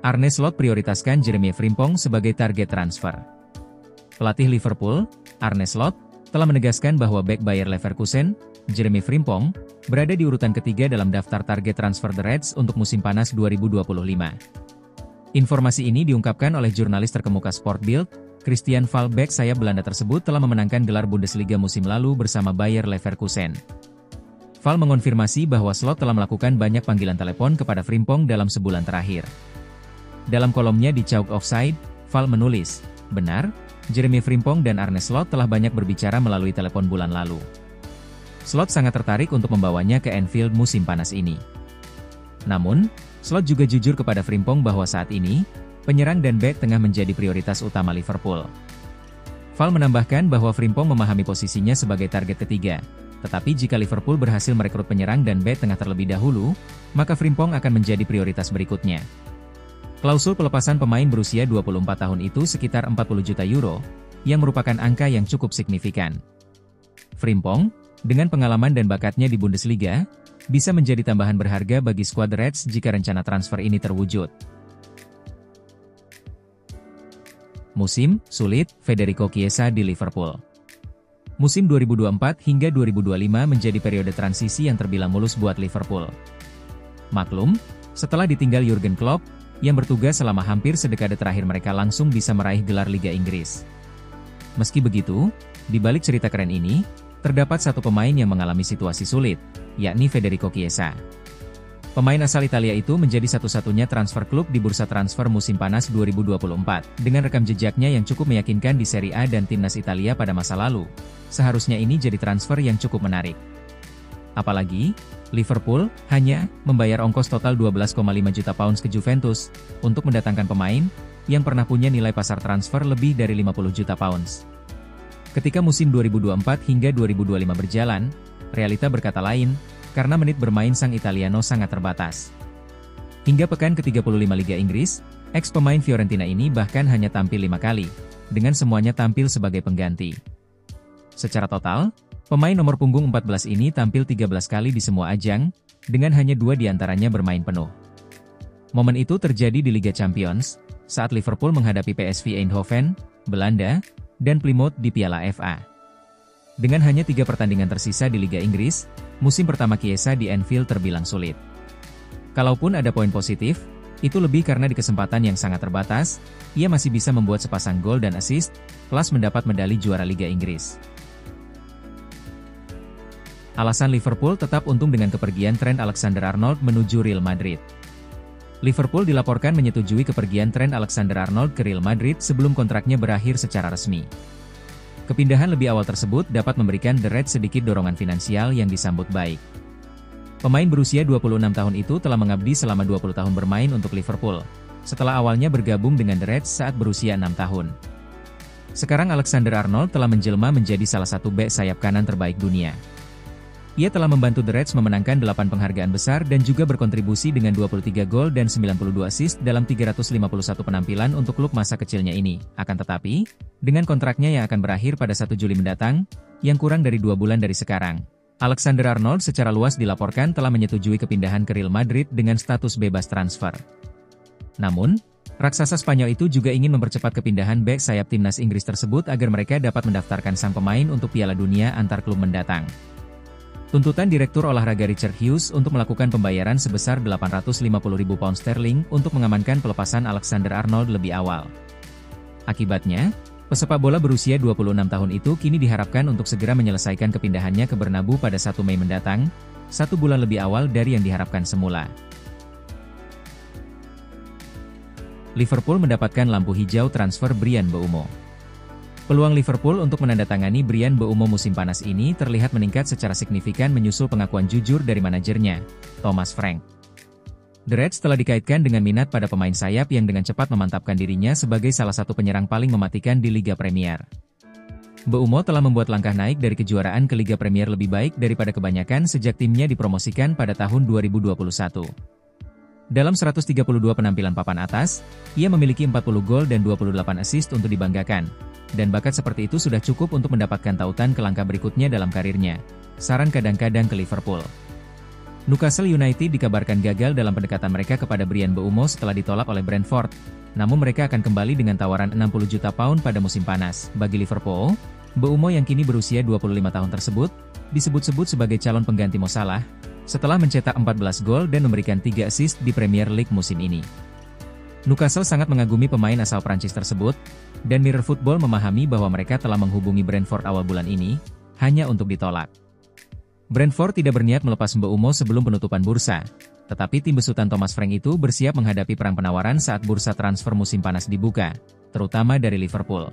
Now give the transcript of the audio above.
Arne Slot prioritaskan Jeremy Frimpong sebagai target transfer. Pelatih Liverpool, Arne Slot, telah menegaskan bahwa bek Bayer Leverkusen, Jeremy Frimpong, berada di urutan ketiga dalam daftar target transfer The Reds untuk musim panas 2025. Informasi ini diungkapkan oleh jurnalis terkemuka Sport Bild, Christian Fall. Bek sayap Belanda tersebut telah memenangkan gelar Bundesliga musim lalu bersama Bayer Leverkusen. Fall mengonfirmasi bahwa Slot telah melakukan banyak panggilan telepon kepada Frimpong dalam sebulan terakhir. Dalam kolomnya di Chalk Offside, Fall menulis, "Benar, Jeremy Frimpong dan Arne Slot telah banyak berbicara melalui telepon bulan lalu. Slot sangat tertarik untuk membawanya ke Anfield musim panas ini." Namun, Slot juga jujur kepada Frimpong bahwa saat ini, penyerang dan bek tengah menjadi prioritas utama Liverpool. Fall menambahkan bahwa Frimpong memahami posisinya sebagai target ketiga, tetapi jika Liverpool berhasil merekrut penyerang dan bek tengah terlebih dahulu, maka Frimpong akan menjadi prioritas berikutnya. Klausul pelepasan pemain berusia 24 tahun itu sekitar 40 juta euro, yang merupakan angka yang cukup signifikan. Frimpong, dengan pengalaman dan bakatnya di Bundesliga, bisa menjadi tambahan berharga bagi skuad Reds jika rencana transfer ini terwujud. Musim sulit Federico Chiesa di Liverpool. Musim 2024 hingga 2025 menjadi periode transisi yang terbilang mulus buat Liverpool. Maklum, setelah ditinggal Jurgen Klopp, yang bertugas selama hampir sedekade terakhir mereka langsung bisa meraih gelar Liga Inggris. Meski begitu, di balik cerita keren ini, terdapat satu pemain yang mengalami situasi sulit, yakni Federico Chiesa. Pemain asal Italia itu menjadi satu-satunya transfer klub di bursa transfer musim panas 2024, dengan rekam jejaknya yang cukup meyakinkan di Serie A dan timnas Italia pada masa lalu. Seharusnya ini jadi transfer yang cukup menarik. Apalagi, Liverpool hanya membayar ongkos total 12,5 juta pounds ke Juventus untuk mendatangkan pemain yang pernah punya nilai pasar transfer lebih dari 50 juta pounds. Ketika musim 2024 hingga 2025 berjalan, realita berkata lain, karena menit bermain sang Italiano sangat terbatas. Hingga pekan ke-35 Liga Inggris, ex-pemain Fiorentina ini bahkan hanya tampil 5 kali, dengan semuanya tampil sebagai pengganti. Secara total, pemain nomor punggung 14 ini tampil 13 kali di semua ajang, dengan hanya 2 diantaranya bermain penuh. Momen itu terjadi di Liga Champions, saat Liverpool menghadapi PSV Eindhoven, Belanda, dan Plymouth di Piala FA. Dengan hanya 3 pertandingan tersisa di Liga Inggris, musim pertama Chiesa di Anfield terbilang sulit. Kalaupun ada poin positif, itu lebih karena di kesempatan yang sangat terbatas, ia masih bisa membuat sepasang gol dan assist, plus mendapat medali juara Liga Inggris. Alasan Liverpool tetap untung dengan kepergian Trent Alexander-Arnold menuju Real Madrid. Liverpool dilaporkan menyetujui kepergian Trent Alexander-Arnold ke Real Madrid sebelum kontraknya berakhir secara resmi. Kepindahan lebih awal tersebut dapat memberikan The Reds sedikit dorongan finansial yang disambut baik. Pemain berusia 26 tahun itu telah mengabdi selama 20 tahun bermain untuk Liverpool, setelah awalnya bergabung dengan The Reds saat berusia 6 tahun. Sekarang Alexander-Arnold telah menjelma menjadi salah satu bek sayap kanan terbaik dunia. Ia telah membantu The Reds memenangkan 8 penghargaan besar dan juga berkontribusi dengan 23 gol dan 92 assist dalam 351 penampilan untuk klub masa kecilnya ini. Akan tetapi, dengan kontraknya yang akan berakhir pada 1 Juli mendatang, yang kurang dari 2 bulan dari sekarang, Alexander-Arnold secara luas dilaporkan telah menyetujui kepindahan ke Real Madrid dengan status bebas transfer. Namun, raksasa Spanyol itu juga ingin mempercepat kepindahan bek sayap timnas Inggris tersebut agar mereka dapat mendaftarkan sang pemain untuk Piala Dunia antar klub mendatang. Tuntutan Direktur Olahraga Richard Hughes untuk melakukan pembayaran sebesar 850.000 pound sterling untuk mengamankan pelepasan Alexander-Arnold lebih awal. Akibatnya, pesepak bola berusia 26 tahun itu kini diharapkan untuk segera menyelesaikan kepindahannya ke Bernabeu pada 1 Mei mendatang, 1 bulan lebih awal dari yang diharapkan semula. Liverpool mendapatkan lampu hijau transfer Bryan Mbeumo. Peluang Liverpool untuk menandatangani Bryan Mbeumo musim panas ini terlihat meningkat secara signifikan menyusul pengakuan jujur dari manajernya, Thomas Frank. The Reds telah dikaitkan dengan minat pada pemain sayap yang dengan cepat memantapkan dirinya sebagai salah satu penyerang paling mematikan di Liga Premier. Mbeumo telah membuat langkah naik dari kejuaraan ke Liga Premier lebih baik daripada kebanyakan sejak timnya dipromosikan pada tahun 2021. Dalam 132 penampilan papan atas, ia memiliki 40 gol dan 28 assist untuk dibanggakan. Dan bakat seperti itu sudah cukup untuk mendapatkan tautan ke langkah berikutnya dalam karirnya. Saran kadang-kadang ke Liverpool. Newcastle United dikabarkan gagal dalam pendekatan mereka kepada Bryan Mbeumo setelah ditolak oleh Brentford. Namun mereka akan kembali dengan tawaran 60 juta pound pada musim panas. Bagi Liverpool, Mbeumo yang kini berusia 25 tahun tersebut, disebut-sebut sebagai calon pengganti Mo Salah, setelah mencetak 14 gol dan memberikan 3 assist di Premier League musim ini. Newcastle sangat mengagumi pemain asal Prancis tersebut, dan Mirror Football memahami bahwa mereka telah menghubungi Brentford awal bulan ini, hanya untuk ditolak. Brentford tidak berniat melepas Mbeumo sebelum penutupan bursa, tetapi tim besutan Thomas Frank itu bersiap menghadapi perang penawaran saat bursa transfer musim panas dibuka, terutama dari Liverpool.